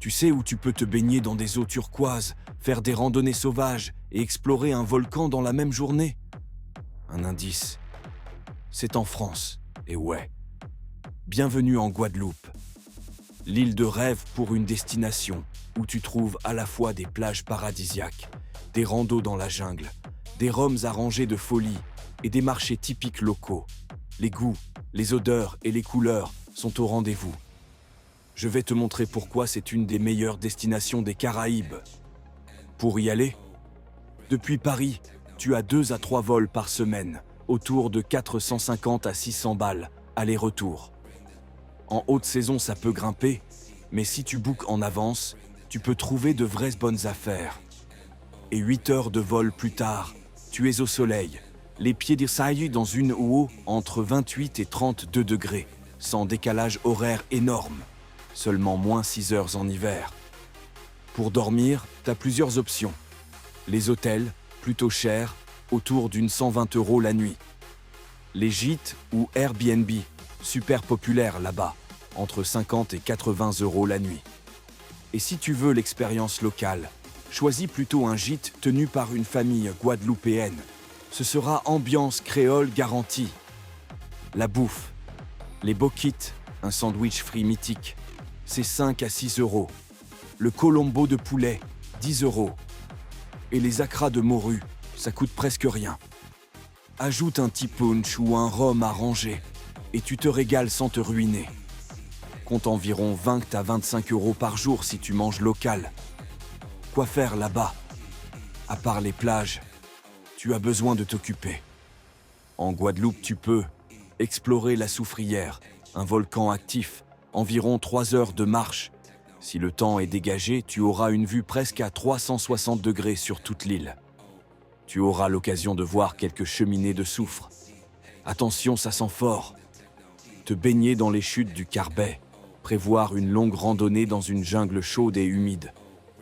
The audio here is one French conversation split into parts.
Tu sais où tu peux te baigner dans des eaux turquoises, faire des randonnées sauvages et explorer un volcan dans la même journée? Un indice. C'est en France, et ouais. Bienvenue en Guadeloupe. L'île de rêve pour une destination où tu trouves à la fois des plages paradisiaques, des randos dans la jungle, des rhums arrangés de folie et des marchés typiques locaux. Les goûts, les odeurs et les couleurs sont au rendez-vous. Je vais te montrer pourquoi c'est une des meilleures destinations des Caraïbes. Pour y aller, depuis Paris, tu as 2 à 3 vols par semaine, autour de 450 à 600 balles, aller-retour. En haute saison, ça peut grimper, mais si tu bookes en avance, tu peux trouver de vraies bonnes affaires. Et 8 heures de vol plus tard, tu es au soleil, les pieds d'Irsaï dans une eau entre 28 et 32 degrés, sans décalage horaire énorme, seulement moins 6 heures en hiver. Pour dormir, tu as plusieurs options. Les hôtels, plutôt chers, autour d'une 120 € la nuit. Les gîtes ou Airbnb, super populaires là-bas, entre 50 et 80 € la nuit. Et si tu veux l'expérience locale, choisis plutôt un gîte tenu par une famille guadeloupéenne. Ce sera ambiance créole garantie. La bouffe. Les boquites, un sandwich frit mythique, c'est 5 à 6 €. Le colombo de poulet, 10 €. Et les acras de morue, ça coûte presque rien. Ajoute un petit punch ou un rhum arrangé, et tu te régales sans te ruiner. Compte environ 20 à 25 € par jour si tu manges local. Quoi faire là-bas? À part les plages, tu as besoin de t'occuper. En Guadeloupe, tu peux explorer la Soufrière, un volcan actif, environ 3 heures de marche. Si le temps est dégagé, tu auras une vue presque à 360 degrés sur toute l'île. Tu auras l'occasion de voir quelques cheminées de soufre. Attention, ça sent fort. Te baigner dans les chutes du Carbet, prévoir une longue randonnée dans une jungle chaude et humide.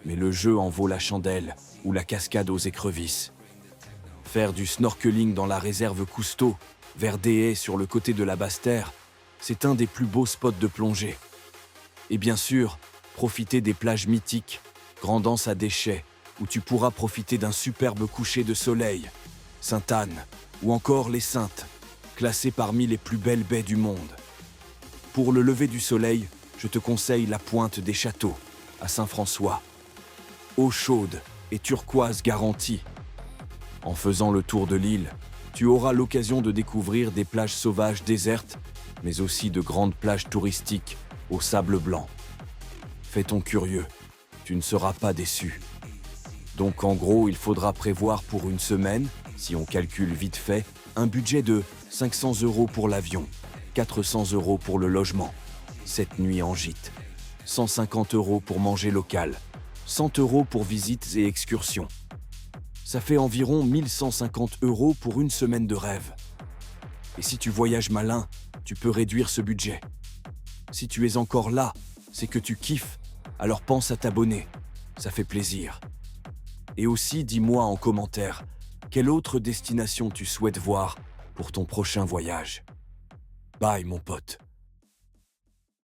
Mais le jeu en vaut la chandelle ou la cascade aux écrevisses. Faire du snorkeling dans la réserve Cousteau, vers des haies sur le côté de la Basse-Terre, c'est un des plus beaux spots de plongée. Et bien sûr, profiter des plages mythiques, Grand'Anse à Déchets, où tu pourras profiter d'un superbe coucher de soleil, Sainte-Anne ou encore les Saintes, classées parmi les plus belles baies du monde. Pour le lever du soleil, je te conseille la pointe des Châteaux, à Saint-François. Eau chaude et turquoise garantie. En faisant le tour de l'île, tu auras l'occasion de découvrir des plages sauvages désertes, mais aussi de grandes plages touristiques au sable blanc. Fais ton curieux, tu ne seras pas déçu. Donc en gros, il faudra prévoir pour une semaine, si on calcule vite fait, un budget de 500 € pour l'avion, 400 € pour le logement, 7 nuits en gîte, 150 € pour manger local, 100 € pour visites et excursions. Ça fait environ 1150 € pour une semaine de rêve. Et si tu voyages malin, tu peux réduire ce budget. Si tu es encore là, c'est que tu kiffes, alors pense à t'abonner, ça fait plaisir. Et aussi, dis-moi en commentaire, quelle autre destination tu souhaites voir pour ton prochain voyage. Bye mon pote.